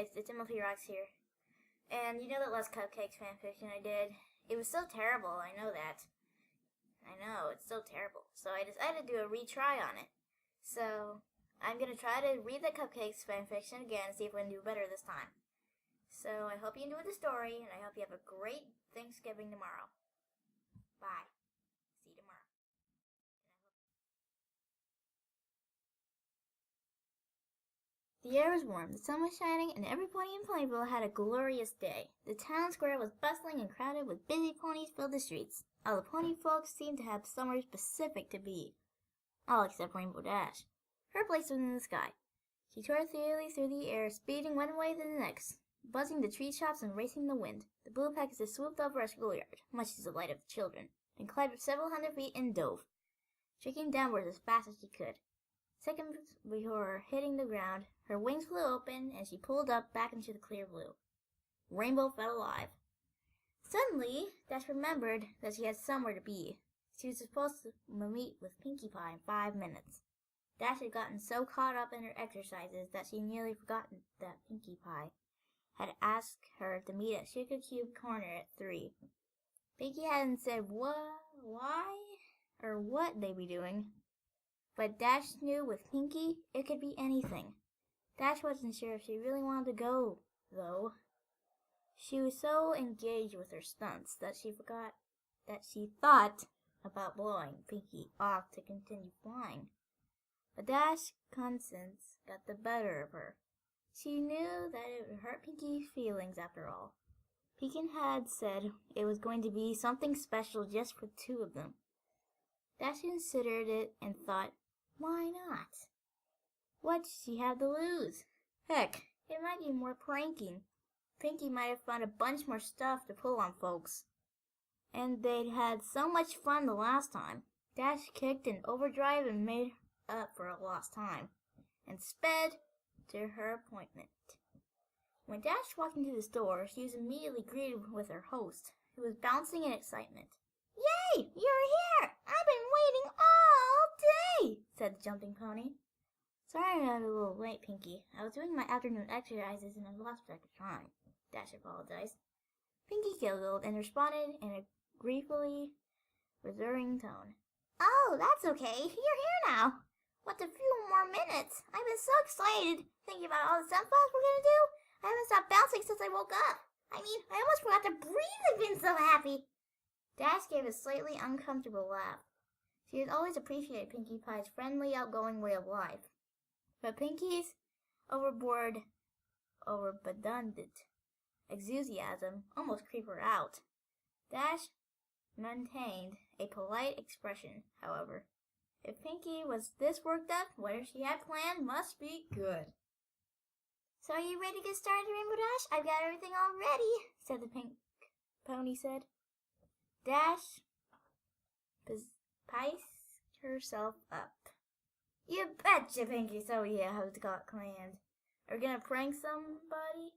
guys, it's Timothy Rocks here. And you know that last Cupcakes fanfiction I did? It was so terrible, I know that. I know, it's so terrible. So I decided to do a retry on it. So I'm going to try to read the Cupcakes fanfiction again and see if we can do better this time. So I hope you enjoyed the story, and I hope you have a great Thanksgiving tomorrow. Bye. See you tomorrow. The air was warm, the sun was shining, and every pony in Ponyville had a glorious day. The town square was bustling and crowded with busy ponies filled the streets. All the pony folks seemed to have somewhere specific to be. All except Rainbow Dash. Her place was in the sky. She tore ethereally through the air, speeding one way to the next, buzzing the tree tops and racing the wind. The blue Pegasus swooped over a schoolyard, much to the delight of the children, and climbed up several hundred feet and dove, streaking downwards as fast as she could. Seconds before hitting the ground, her wings flew open, and she pulled up back into the clear blue. Rainbow felt alive. Suddenly, Dash remembered that she had somewhere to be. She was supposed to meet with Pinkie Pie in 5 minutes. Dash had gotten so caught up in her exercises that she nearly forgotten that Pinkie Pie had asked her to meet at Sugar Cube Corner at 3. Pinkie hadn't said why, or what they'd be doing. But Dash knew with Pinkie, it could be anything. Dash wasn't sure if she really wanted to go, though. She was so engaged with her stunts that she forgot that she thought about blowing Pinkie off to continue flying. But Dash's conscience got the better of her. She knew that it would hurt Pinkie's feelings after all. Pinkie had said it was going to be something special just for 2 of them. Dash considered it and thought, why not? What did she have to lose? Heck, it might be more pranking. Pinkie might have found a bunch more stuff to pull on folks. And they'd had so much fun the last time. Dash kicked in overdrive and made up for lost time, and sped to her appointment. When Dash walked into the store, she was immediately greeted with her host, who was bouncing in excitement. "Yay! You're here! I've been waiting all day!" said the jumping pony. "Sorry I'm a little late, Pinkie. I was doing my afternoon exercises and I lost track of time," Dash apologized. Pinkie giggled and responded in a gleefully reassuring tone. "Oh, that's okay. You're here now. What's a few more minutes? I've been so excited thinking about all the sunflowers we're going to do. I haven't stopped bouncing since I woke up. I almost forgot to breathe. I've been so happy." Dash gave a slightly uncomfortable laugh. She had always appreciated Pinkie Pie's friendly, outgoing way of life. But Pinkie's overabundant enthusiasm almost creeped her out. Dash maintained a polite expression, however. If Pinkie was this worked up, whatever she had planned must be good. "So are you ready to get started, Rainbow Dash? I've got everything all ready," said the pink pony said. Dash piced herself up. "You betcha, Pinkie, so we have got planned. Are we gonna prank somebody?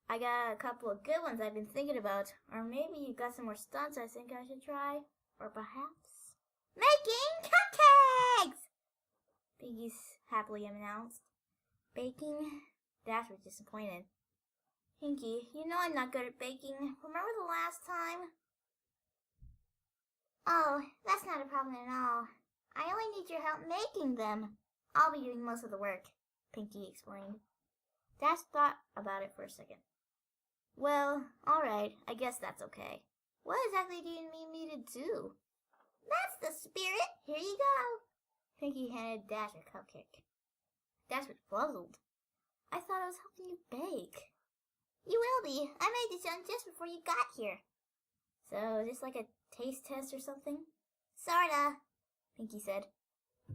I got a couple of good ones I've been thinking about. Or maybe you've got some more stunts I think I should try. Or perhaps making cupcakes!" Pinkie happily announced. Baking? Dash was disappointed. "Pinkie, you know I'm not good at baking. Remember the last time?" "Oh, that's not a problem at all. I only need your help making them. I'll be doing most of the work," Pinkie explained. Dash thought about it for a second. "Well, all right, I guess that's okay. What exactly do you need me to do?" "That's the spirit. Here you go." Pinkie handed Dash a cupcake. Dash was puzzled. "I thought I was helping you bake." "You will be. I made this one just before you got here." "So is this like a taste test or something?" "Sorta," Pinkie said.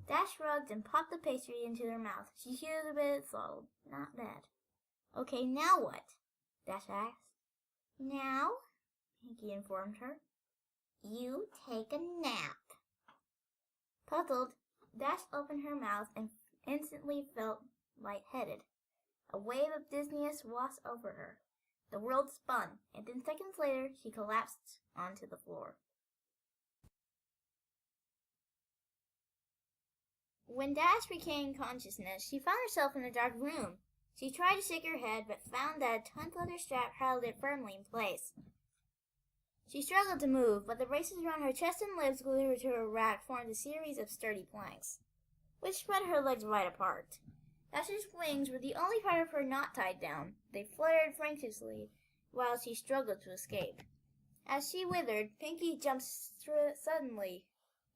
Dash shrugged and popped the pastry into her mouth. She was a bit throttled. Not bad. "Okay, now what?" Dash asked. "Now," Pinkie informed her, "you take a nap." Puzzled, Dash opened her mouth and instantly felt lightheaded. A wave of dizziness washed over her. The world spun, and then seconds later she collapsed onto the floor. When Dash regained consciousness, she found herself in a dark room. She tried to shake her head, but found that a tongue leather strap held it firmly in place. She struggled to move, but the braces around her chest and lips glued her to a rack formed a series of sturdy planks, which spread her legs wide apart. Dash's wings were the only part of her not tied down. They fluttered frantically while she struggled to escape. As she withered, Pinkie jumped suddenly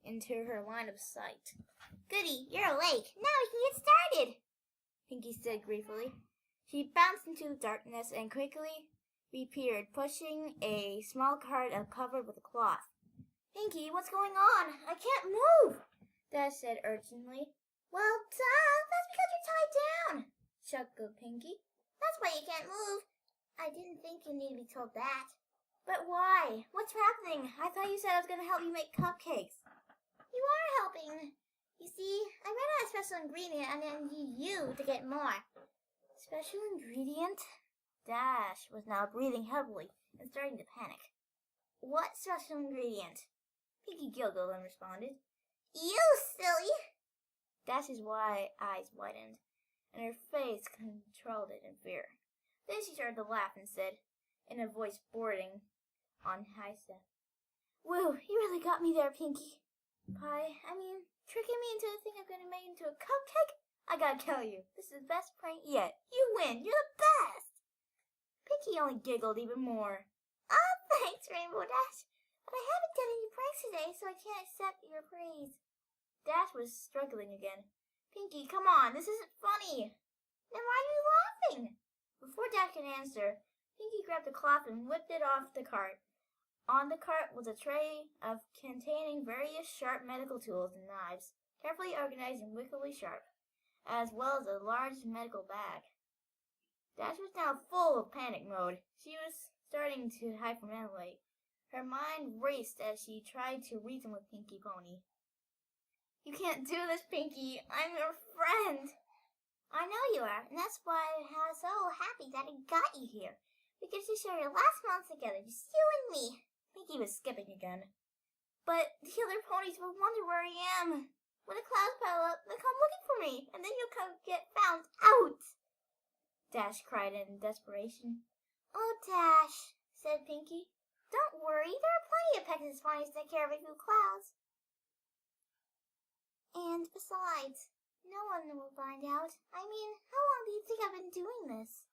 into her line of sight. "Goody, you're awake. Now we can get started," Pinkie said gleefully. She bounced into the darkness and quickly reappeared, pushing a small cart covered with a cloth. "Pinkie, what's going on? I can't move," Dash said urgently. "Well, duh, that's because you're tied down," chuckled Pinkie. "That's why you can't move. I didn't think you needed to be told that." "But why? What's happening? I thought you said I was going to help you make cupcakes." "You are helping. You see, I ran out of special ingredient and then need you to get more." "Special ingredient?" Dash was now breathing heavily and starting to panic. "What special ingredient?" Pinkie giggled and responded. "You silly!" Dash's wide eyes widened, and her face contorted in fear. Then she started to laugh and said, in a voice bordering on high step, "Woo, you really got me there, Pinkie Pie. Tricking me into a thing I'm going to make into a cupcake? I gotta tell you, this is the best prank yet. You win. You're the best." Pinkie only giggled even more. "Oh, thanks, Rainbow Dash. But I haven't done any pranks today, so I can't accept your praise." Dash was struggling again. "Pinkie, come on. This isn't funny." "Then why are you laughing?" Before Dash could answer, Pinkie grabbed the cloth and whipped it off the cart. On the cart was a tray containing various sharp medical tools and knives, carefully organized and wickedly sharp, as well as a large medical bag. Dash was now full of panic mode. She was starting to hyperventilate. Her mind raced as she tried to reason with Pinkie Pony. "You can't do this, Pinkie. I'm your friend." "I know you are, and that's why I'm so happy that I got you here. We get to share your last months together, just you and me." Pinkie was skipping again. "But the other ponies will wonder where I am. When the clouds pile up, they'll come looking for me, and then you'll come get found out," Dash cried in desperation. "Oh, Dash," said Pinkie, "don't worry. There are plenty of Pegasus ponies to take care of a few clouds. And besides, no one will find out. How long do you think I've been doing this?"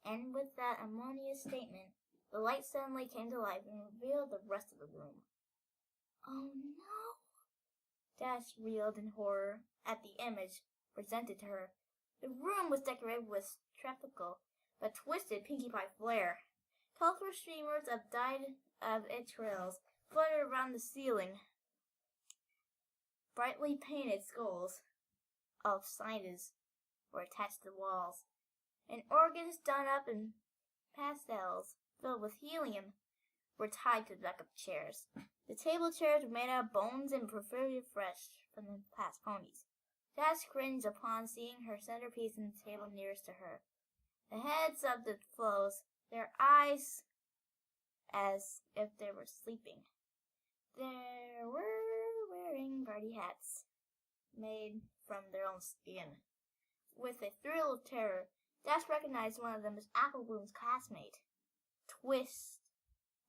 And with that ominous statement, the light suddenly came to life and revealed the rest of the room. "Oh, no." Dash reeled in horror at the image presented to her. The room was decorated with tropical but twisted Pinkie Pie flair. Colorful streamers of dyed entrails fluttered around the ceiling. Brightly painted skulls of scientists were attached to the walls, and organs done up in pastels filled with helium were tied to the back of chairs. The table chairs were made out of bones and preferably fresh from the past ponies. Dash cringed upon seeing her centerpiece in the table nearest to her. The heads of the flows, their eyes as if they were sleeping. They were wearing party hats made from their own skin. With a thrill of terror, Dash recognized one of them as Apple Bloom's classmate. Twist.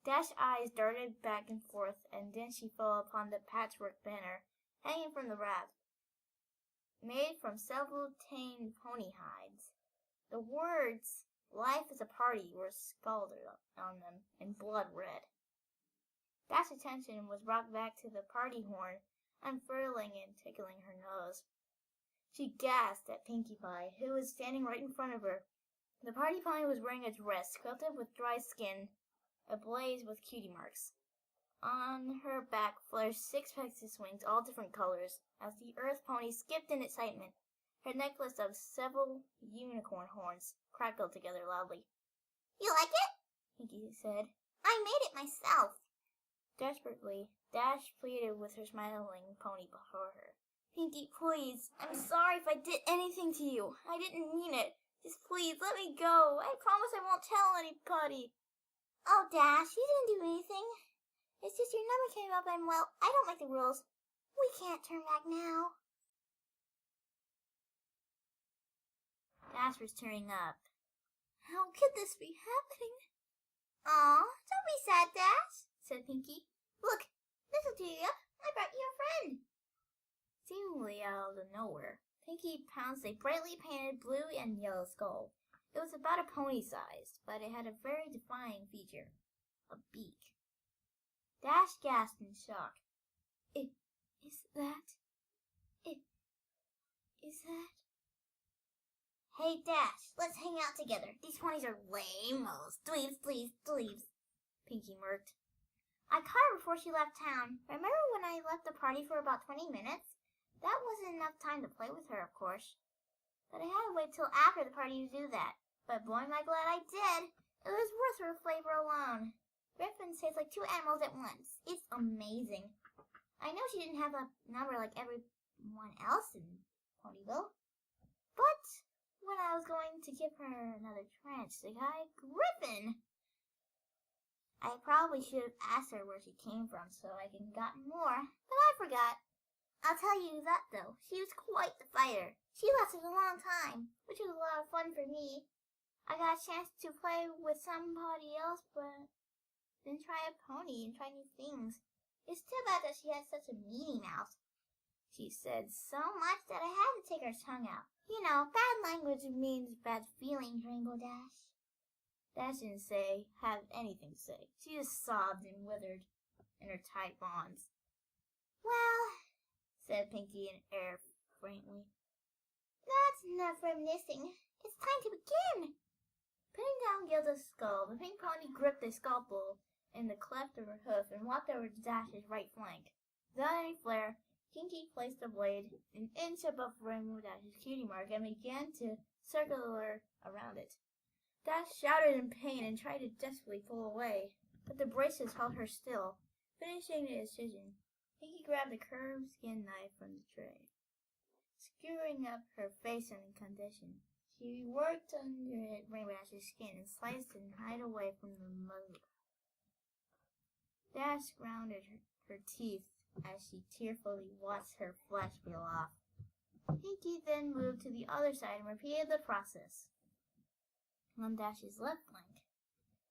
Dash's eyes darted back and forth, and then she fell upon the patchwork banner hanging from the raft, made from several tanned pony hides. The words, "Life is a Party," were scalded on them in blood red. Dash's attention was brought back to the party horn, unfurling and tickling her nose. She gasped at Pinkie Pie, who was standing right in front of her. The party pony was wearing a dress quilted with dry skin, ablaze with cutie marks. On her back flashed 6 Pegasus wings, all different colors, as the earth pony skipped in excitement. Her necklace of several unicorn horns crackled together loudly. "You like it?" Pinkie said. "I made it myself." Desperately, Dash pleaded with her smiling pony before her. "Pinkie, please. I'm sorry if I did anything to you. I didn't mean it. Just please let me go. I promise I won't tell anybody." "Oh, Dash, you didn't do anything. It's just your number came up and, well, I don't make the rules. We can't turn back now." Dash was tearing up. How could this be happening? Aw, don't be sad, Dash, said Pinkie. Look, this'll cheer you up. I brought you a friend. Seemingly out of nowhere, Pinkie pounced a brightly painted blue and yellow skull. It was about a pony-sized, but it had a very defining feature. A beak. Dash gasped in shock. Is that... Hey, Dash, let's hang out together. These ponies are lame-os. Dweebs. Pinkie murked. I caught her before she left town. Remember when I left the party for about 20 minutes? That wasn't enough time to play with her, of course. But I had to wait till after the party to do that. But boy, am I glad I did. It was worth her flavor alone. Griffins taste like two animals at once. It's amazing. I know she didn't have a number like everyone else in Ponyville. But when I was going to give her another chance to guy Griffin, I probably should have asked her where she came from so I could have gotten more. But I forgot. I'll tell you that, though. She was quite the fighter. She lasted a long time, which was a lot of fun for me. I got a chance to play with somebody else, but then try a pony and try new things. It's too bad that she has such a meanie mouth. She said so much that I had to take her tongue out. You know, bad language means bad feelings, Rainbow Dash. Dash didn't have anything to say. She just sobbed and withered in her tight bonds. Well, said Pinkie in air faintly. That's enough reminiscing. It's time to begin. Putting down Gilda's skull, the pink pony gripped a scalpel in the cleft of her hoof and walked over to Dash's right flank. Without any flair, Pinkie placed the blade an inch above Rainbow Dash's cutie mark and began to circle her around it. Dash shouted in pain and tried to desperately pull away, but the braces held her still. Finishing the incision, Pinkie grabbed a curved skin knife from the tray. Skewering up her face in a condition, she worked under Rainbow Dash's skin and sliced and pried away from the muzzle. Dash grounded her teeth as she tearfully watched her flesh peel off. Pinkie then moved to the other side and repeated the process on Dash's left flank.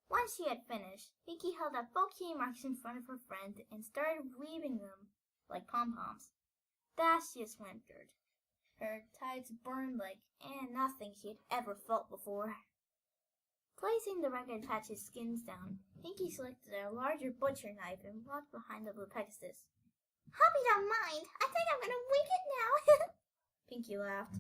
Once she had finished, Pinkie held up both key marks in front of her friend and started weaving them like pom-poms. Dash just whimpered. Her tides burned like nothing she had ever felt before. Placing the ragged patch's skins down, Pinkie selected a larger butcher knife and walked behind the blue Pegasus. Hope you don't mind. I think I'm gonna wing it now. Pinkie laughed.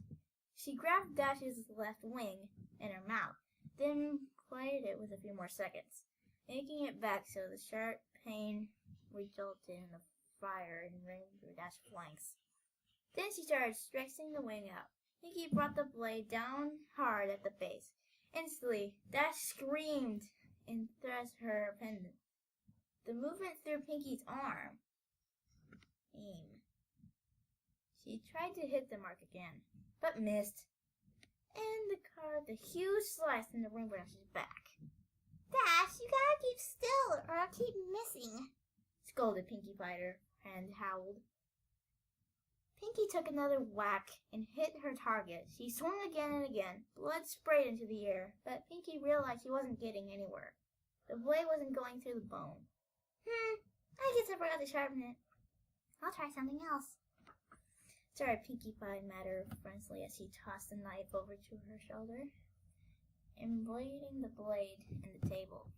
She grabbed Dash's left wing in her mouth, then played it with a few more seconds, making it back so the sharp pain resulted in a fire in Rainbow Dash's flanks. Then she started stretching the wing out. Pinkie brought the blade down hard at the base. Instantly, Dash screamed and thrust her pendant. The movement through Pinkie's arm. Aim. She tried to hit the mark again, but missed, and carved a huge slice in the Rainbow Dash's back. Dash, you gotta keep still, or I'll keep missing, scolded Pinkie Fighter, and howled. Pinkie took another whack and hit her target. She swung again and again. Blood sprayed into the air, but Pinkie realized she wasn't getting anywhere. The blade wasn't going through the bone. I guess I forgot to sharpen it. I'll try something else. Started Pinkie Pie matter friendly as she tossed the knife over to her shoulder, emblading the blade in the table.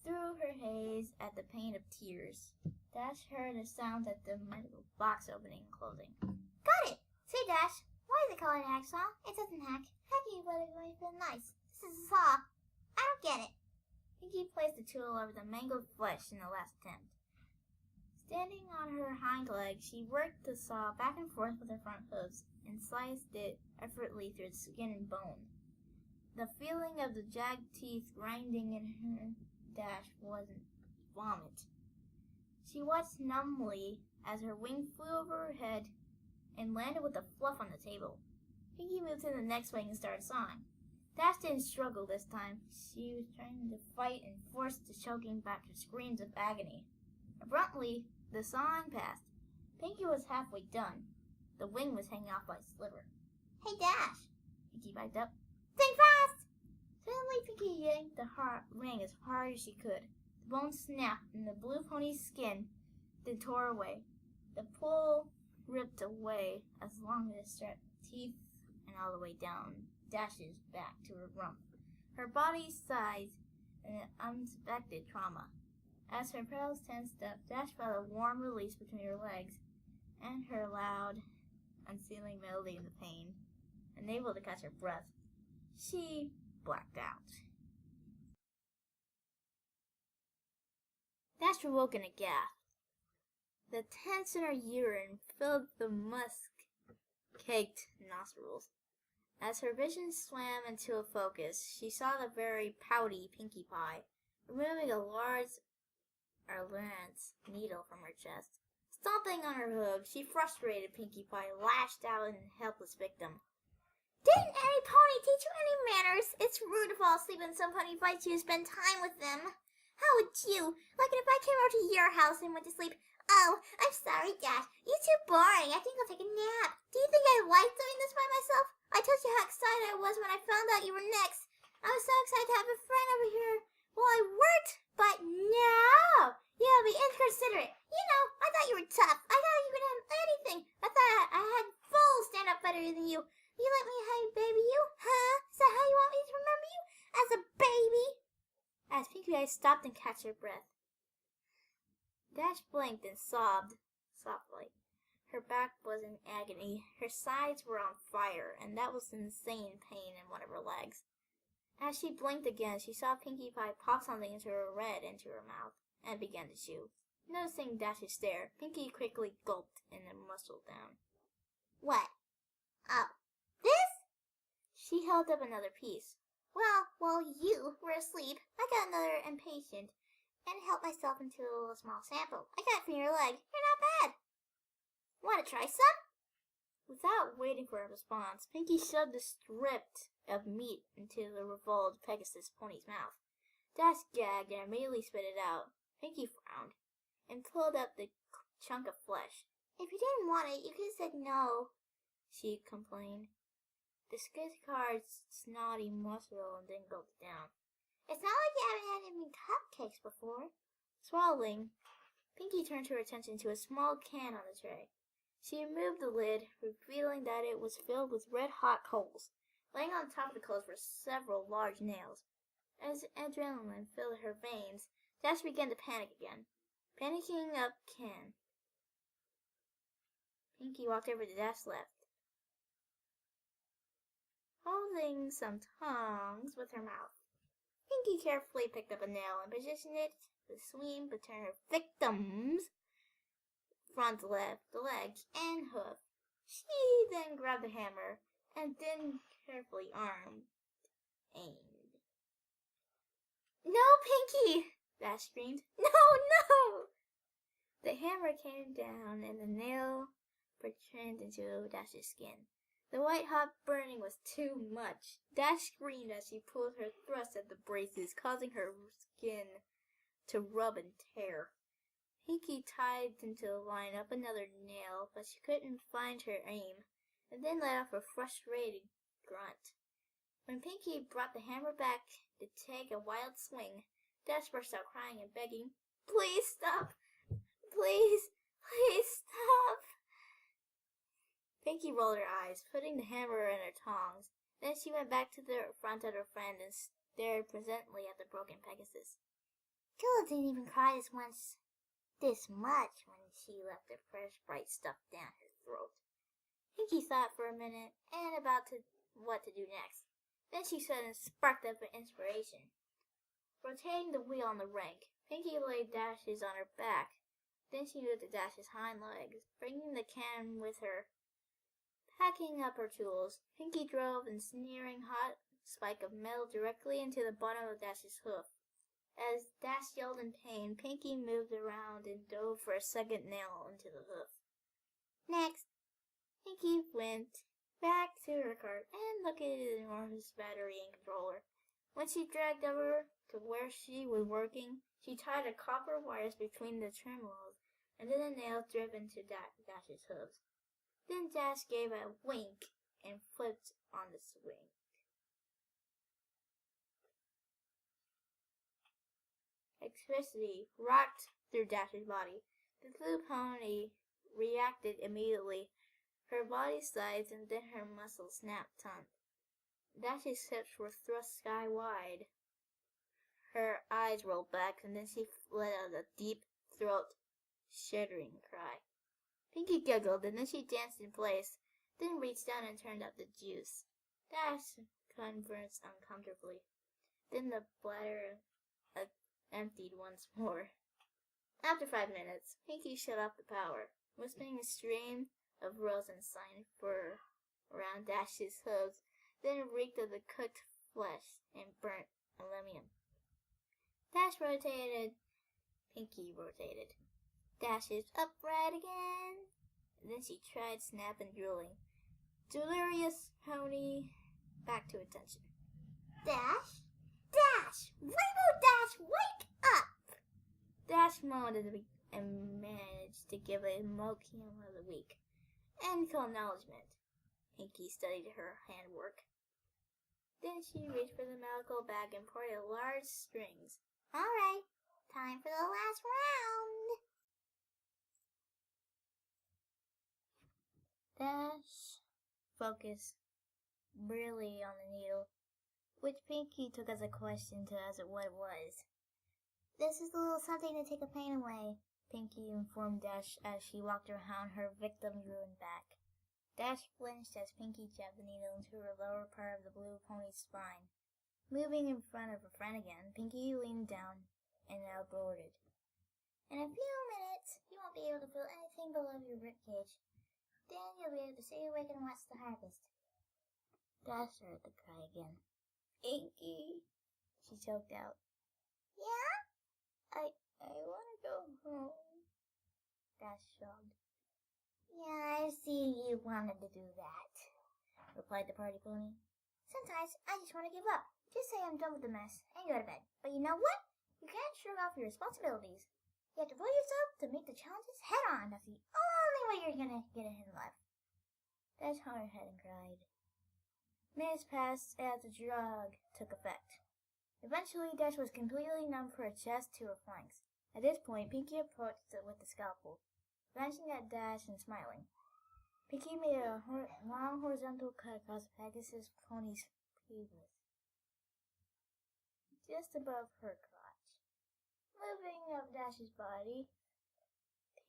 Through her haze at the pain of tears, Dash heard a sound at the medical box opening and closing. Got it! Say, Dash, why is it called a hacksaw? It doesn't hack. Hacking would have been nice. This is a saw. I don't get it. Pinkie placed the tool over the mangled flesh in the last attempt. Standing on her hind legs, she worked the saw back and forth with her front hooves and sliced it effortlessly through the skin and bone. The feeling of the jagged teeth grinding in her Dash wasn't vomit. She watched numbly as her wing flew over her head and landed with a fluff on the table. Pinkie moved to the next wing and started sawing. Dash didn't struggle this time. She was trying to fight and forced the choking back to screams of agony. Abruptly, the sawing passed. Pinkie was halfway done. The wing was hanging off by a sliver. Hey, Dash, Pinkie piped up. Think fast! Suddenly, Pinkie yanked the ring as hard as she could. The bone snapped, and the blue pony's skin then tore away. The pull ripped away as long as it stretched teeth and all the way down Dash's back to her rump. Her body sighed in an unexpected trauma. As her pearls tensed up, Dash felt a warm release between her legs, and her loud, unsealing melody in the pain, unable to catch her breath. She blacked out. Dash awoke in a gasp. The tense in her urine filled the musk-caked nostrils. As her vision swam into a focus, she saw the very pouty Pinkie Pie, removing a large Arlance needle from her chest. Stomping on her hooves, she frustrated Pinkie Pie, lashed out at a helpless victim. Didn't any pony teach you any manners? It's rude to fall asleep when some pony invites you to spend time with them. How would you like it if I came over to your house and went to sleep? Oh, I'm sorry, Dash. You're too boring. I think I'll take a nap. Do you think I like doing this by myself? I told you how excited I was when I found out you were next. I was so excited to have a friend over here. Well, I weren't, but no. You'll be inconsiderate. You know, I thought you were tough. I thought you could have anything. I thought I had full stand-up better than you. You let me baby you? Huh? Is that how you want me to remember you? As a baby? As Pinkie Pie stopped and caught her breath. Dash blinked and sobbed softly. Her back was in agony. Her sides were on fire, and that was insane pain in one of her legs. As she blinked again, she saw Pinkie Pie pop something into her mouth and began to chew. Noticing Dash's stare, Pinkie quickly gulped and then muscled down. What? Oh, this? She held up another piece. Well, while you were asleep, I got another impatient and helped myself into a small sample. I got it from your leg. You're not bad. Want to try some? Without waiting for a response, Pinkie shoved a strip of meat into the revolved Pegasus pony's mouth. Dash gagged and immediately spit it out. Pinkie frowned and pulled up the chunk of flesh. If you didn't want it, you could have said no, she complained. The Cupckaes' snotty muscle and then gulped it down. It's not like you haven't had any cupcakes before. Swallowing, Pinkie turned her attention to a small can on the tray. She removed the lid, revealing that it was filled with red-hot coals. Laying on top of the coals were several large nails. As adrenaline filled her veins, Dash began to panic again. Panicking up can. Pinkie walked over to Dash's left, holding some tongs with her mouth. Pinkie carefully picked up a nail and positioned it to swing between her victim's front leg and hoof. She then grabbed the hammer and then carefully aimed. No, Pinkie! Dash screamed. No, no! The hammer came down and the nail protruded into Dash's skin. The white-hot burning was too much. Dash screamed as she pulled her thrust at the braces, causing her skin to rub and tear. Pinkie tied into the line up another nail, but she couldn't find her aim, and then let off a frustrated grunt. When Pinkie brought the hammer back to take a wild swing, Dash burst out crying and begging, Please stop! Please! Please stop! Pinkie rolled her eyes, putting the hammer in her tongs. Then she went back to the front of her friend and stared presently at the broken Pegasus. Killa didn't even cry this much when she left the fresh, bright stuff down her throat. Pinkie thought for a minute and about what to do next. Then she suddenly sparked up an inspiration. Rotating the wheel on the rink, Pinkie laid Dashes on her back. Then she moved to Dash's hind legs, bringing the can with her. Packing up her tools, Pinkie drove a sneering hot spike of metal directly into the bottom of Dash's hoof. As Dash yelled in pain, Pinkie moved around and dove for a second nail into the hoof. Next, Pinkie went back to her cart and looked at the enormous battery and controller. When she dragged over to where she was working, she tied the copper wires between the terminals and then the nails driven into Dash's hooves. Then Dash gave a wink and flipped on the swing. Electricity rocked through Dash's body. The blue pony reacted immediately. Her body sized and then her muscles snapped taut. Dash's hips were thrust sky-wide. Her eyes rolled back and then she let out a deep throat-shattering cry. Pinkie giggled and then she danced in place, then reached down and turned up the juice. Dash conversed uncomfortably. Then the bladder emptied once more. After 5 minutes, Pinkie shut off the power, whispering a stream of rosin sign fur around Dash's hooves, then reeked of the cooked flesh and burnt aluminum. Dash rotated. Pinkie rotated. Dash is upright again. And then she tried snap and drooling. Delirious pony back to attention. Dash? Dash! Rainbow Dash, wake up! Dash moaned and managed to give a mokium of the week and acknowledgement. Pinkie studied her handwork. Then she reached for the medical bag and parted large strings. All right, time for the last round. Dash focused really on the needle, which Pinkie took as a question to ask what it was. This is a little something to take the pain away, Pinkie informed Dash as she walked around her victim's ruined back. Dash flinched as Pinkie jabbed the needle into her lower part of the blue pony's spine. Moving in front of her friend again, Pinkie leaned down and aborted. In a few minutes, you won't be able to feel anything below your ribcage. Then you'll be able to stay awake and watch the harvest. Dash started to cry again. Pinkie, she choked out. Yeah? I want to go home. Dash shrugged. Yeah, I've seen you wanted to do that, replied the party pony. Sometimes I just want to give up. Just say I'm done with the mess and go to bed. But you know what? You can't shrug off your responsibilities. You have to pull yourself to meet the challenges head on. That's the only way you're gonna get ahead in life. Dash hung her head and cried. Minutes passed as the drug took effect. Eventually, Dash was completely numb from her chest to her flanks. At this point, Pinkie approached it with the scalpel, glancing at Dash and smiling. Pinkie made a long horizontal cut across Pegasus pony's pelvis, just above her crotch. Moving up Dash's body,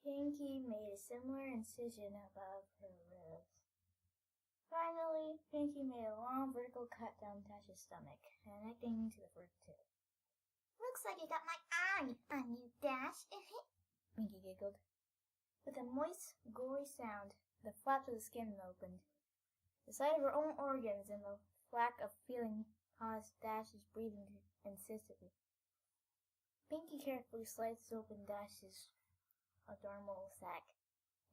Pinkie made a similar incision above her ribs. Finally, Pinkie made a long vertical cut down Dash's stomach, connecting to the first two. Looks like you got my eye on you, Dash. Pinkie giggled. With a moist, gory sound, the flaps of the skin opened. The sight of her own organs and the lack of feeling caused Dash's breathing to insistently. Pinkie carefully sliced open Dash's abdominal sac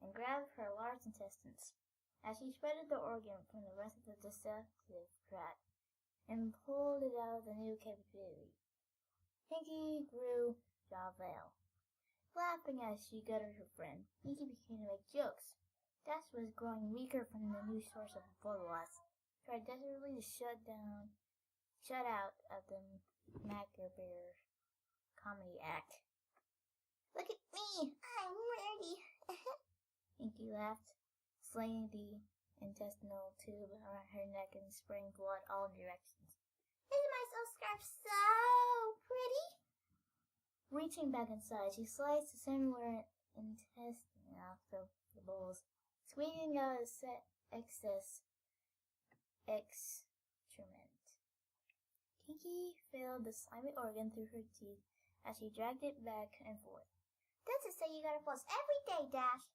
and grabbed her large intestines. As she spreaded the organ from the rest of the digestive tract and pulled it out of the new capability, Pinkie grew jovial. Laughing as she gutted her friend, Pinkie began to make jokes. Dash was growing weaker from the new source of blood loss, tried desperately to shut out of the macabre comedy act. Look at me, I'm ready. Pinkie laughed, slinging the intestinal tube around her neck and spraying blood all directions. Isn't my silk scarf so pretty? Reaching back inside, she sliced a similar intestine off the bowls, squeezing out excess excrement. Pinkie filled the slimy organ through her teeth as she dragged it back and forth. Dentists say you gotta floss every day, Dash.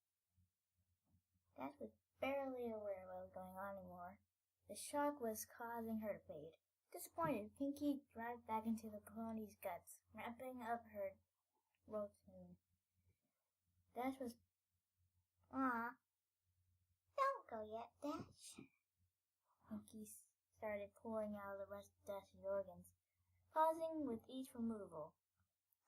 Dash was barely aware of what was going on anymore. The shock was causing her to fade. Disappointed, Pinkie dived back into the pony's guts, wrapping up her routine. Dash was... Aw. Don't go yet, Dash. Pinkie started pulling out the rest of Dash's organs, pausing with each removal.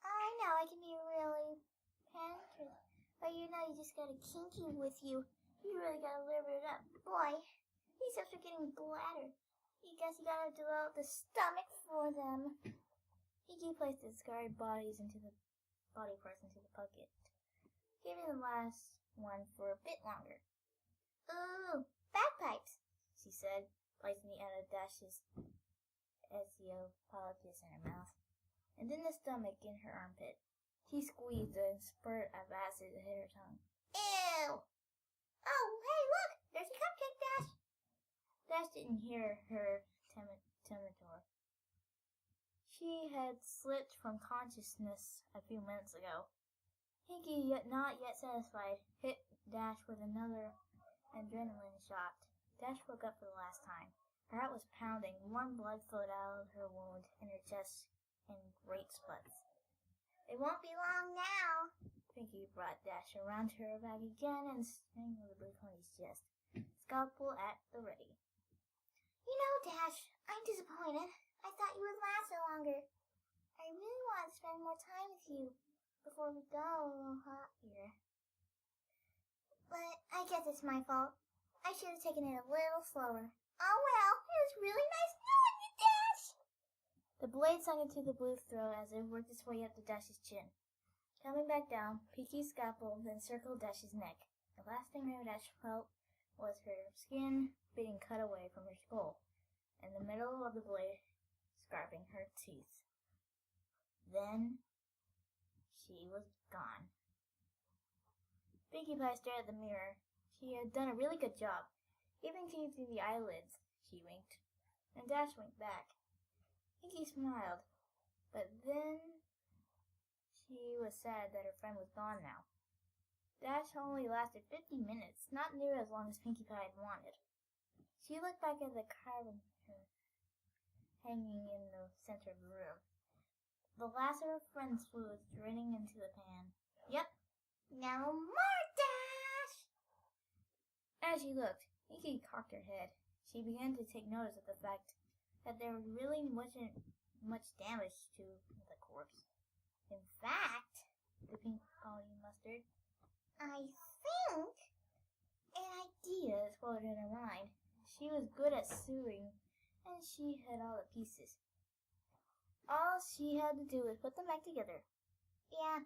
I know I can be really penetrative, but you know you just got a kinky with you. You really gotta live it up, boy. These ships are getting bladder. You guess you gotta develop the stomach for them. Pinkie placed the scarred body parts into the bucket, giving the last one for a bit longer. Ooh, bagpipes, she said, placing the end of Dash's esophagus in her mouth, and then the stomach in her armpit. She squeezed a spurt of acid that hit her tongue. Ew! Oh, hey, look! There's a cupcake, Dash! Dash didn't hear her Timitor. She had slipped from consciousness a few minutes ago. Pinkie, not yet satisfied, hit Dash with another adrenaline shot. Dash woke up for the last time. Her heart was pounding. Warm blood flowed out of her wound in her chest in great sputs. It won't be long now. Pinkie brought Dash around her back again and strangled the blue pony's chest, scalpel at the ready. You know, Dash, I'm disappointed. I thought you would last so longer. I really want to spend more time with you before we go a little hot here. But I guess it's my fault. I should have taken it a little slower. Oh well, it was really nice knowing you, Dash! The blade sunk into the blue throat as it worked its way up to Dash's chin. Coming back down, Pinkie's scalpel then circled Dash's neck. The last thing Dash felt was her skin being cut away from her skull, and the middle of the blade scarping her teeth. Then she was gone. Pinkie Pie stared at the mirror. She had done a really good job. Even keeping the eyelids, she winked, and Dash winked back. Pinkie smiled, but then she was sad that her friend was gone now. Dash only lasted 50 minutes, not near as long as Pinkie Pie had wanted. She looked back at the carving hanging in the center of the room. The last of her friend's fluids draining into the pan. Yep. No more, Dash! As she looked, Pinkie cocked her head. She began to take notice of the fact that there really wasn't much damage to the corpse. In fact, the pink pony mustered, I think an idea exploded in her mind. She was good at sewing, and she had all the pieces. All she had to do was put them back together. Yeah,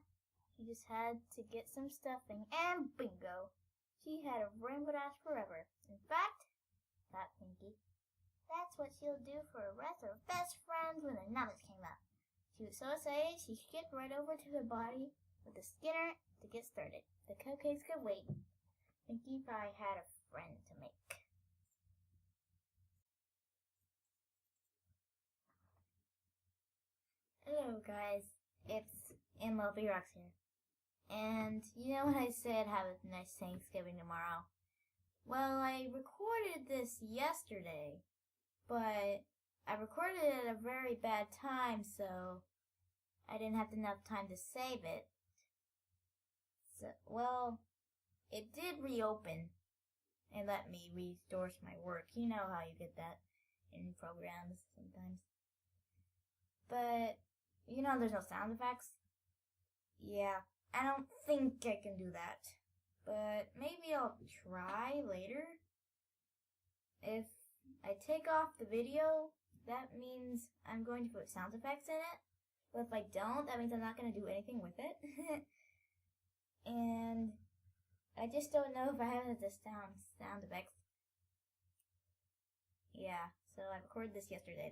she just had to get some stuffing, and bingo! She had a Rainbow Dash forever. In fact, thought Pinkie, that's what she'll do for the rest of her best friends when the numbers came up. She was so excited she skipped right over to the body with the Skinner to get started. The cupcakes could wait. Pinkie Pie had a friend to make. Hello guys, it's MLB Rocks here. And you know when I said have a nice Thanksgiving tomorrow? Well, I recorded this yesterday, but I recorded it at a very bad time, so I didn't have enough time to save it. So, well, it did reopen and let me resource my work. You know how you get that in programs sometimes. But, you know there's no sound effects? Yeah, I don't think I can do that. But maybe I'll try later. If I take off the video, that means I'm going to put sound effects in it. But if I don't, that means I'm not going to do anything with it. And I just don't know if I have the sound effects. Yeah, so I recorded this yesterday.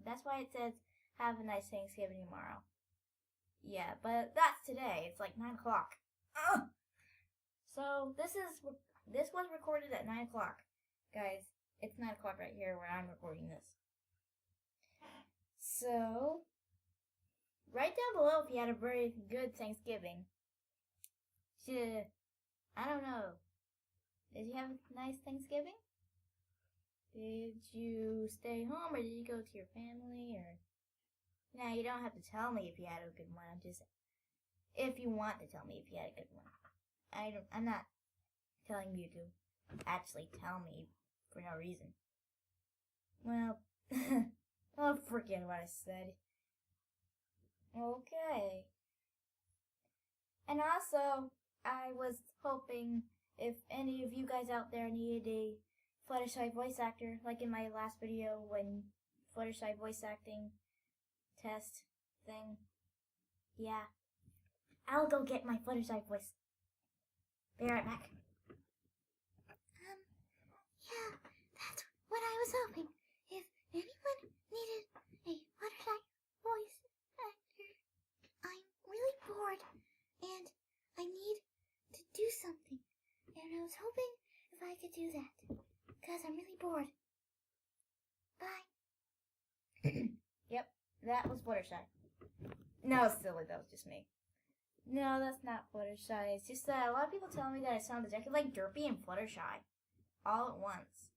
That's why it says have a nice Thanksgiving tomorrow. Yeah, but that's today. It's like 9 o'clock. Ugh! So this was recorded at 9 o'clock. Guys, it's 9 o'clock right here where I'm recording this. So, write down below if you had a very good Thanksgiving. I don't know. Did you have a nice Thanksgiving? Did you stay home or did you go to your family or... Now, you don't have to tell me if you had a good one. I'm just... If you want to tell me if you had a good one. I'm not telling you to actually tell me for no reason. Well, I'll forget what I said. Okay. And also, I was hoping if any of you guys out there needed a Fluttershy voice actor, like in my last video when Fluttershy voice acting test thing. Yeah. I'll go get my Fluttershy voice. Be right back. Yeah, that's what I was hoping. If anyone needed a Fluttershy voice actor, I'm really bored, and I need to do something. And I was hoping if I could do that, because I'm really bored. Bye. Yep, that was Fluttershy. No, silly, that was just me. No, that's not Fluttershy. It's just that a lot of people tell me that I sound exactly like Derpy and Fluttershy. All at once.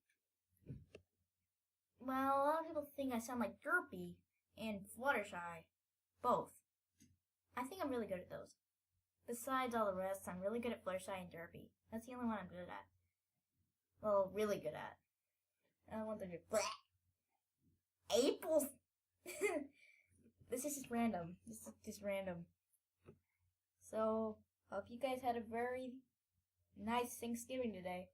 Well, a lot of people think I sound like Derpy and Fluttershy. Both. I think I'm really good at those. Besides all the rest, I'm really good at Fluttershy and Derpy. That's the only one I'm good at. Well, really good at. I don't want them to Apples! This is just random. This is just random. So, hope you guys had a very nice Thanksgiving today.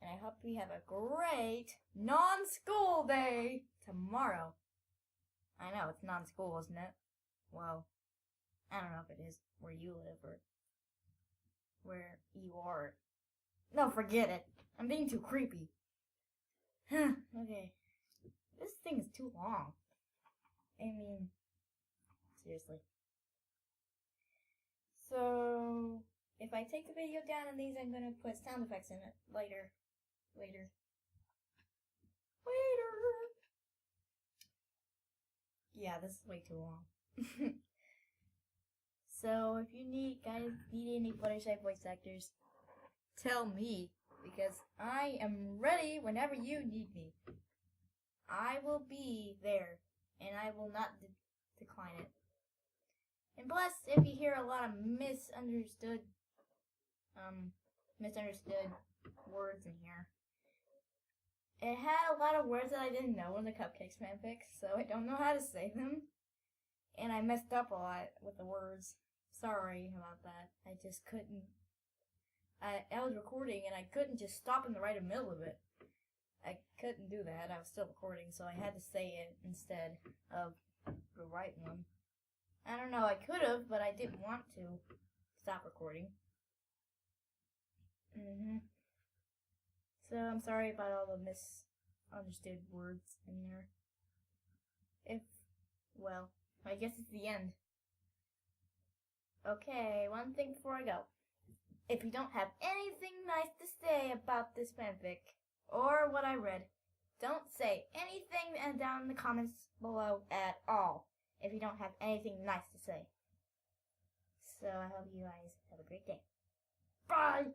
And I hope we have a great non-school day tomorrow. I know, it's non-school, isn't it? Well, I don't know if it is where you live or where you are. No, forget it. I'm being too creepy. Okay. This thing is too long. I mean, seriously. So, if I take the video down on these, I'm gonna put sound effects in it later. Yeah, this is way too long. So, if you guys need any Fluttershy voice actors, tell me, because I am ready whenever you need me. I will be there, and I will not decline it. And plus, if you hear a lot of misunderstood words in here, it had a lot of words that I didn't know in the Cupcakes fanfic, so I don't know how to say them. And I messed up a lot with the words. Sorry about that. I just couldn't. I was recording and I couldn't just stop in the right middle of it. I couldn't do that. I was still recording, so I had to say it instead of the right one. I don't know, I could have, but I didn't want to stop recording. So I'm sorry about all the misunderstood words in there. Well, I guess it's the end. Okay, one thing before I go. If you don't have anything nice to say about this fanfic, or what I read, don't say anything down in the comments below at all, if you don't have anything nice to say. So I hope you guys have a great day. Bye!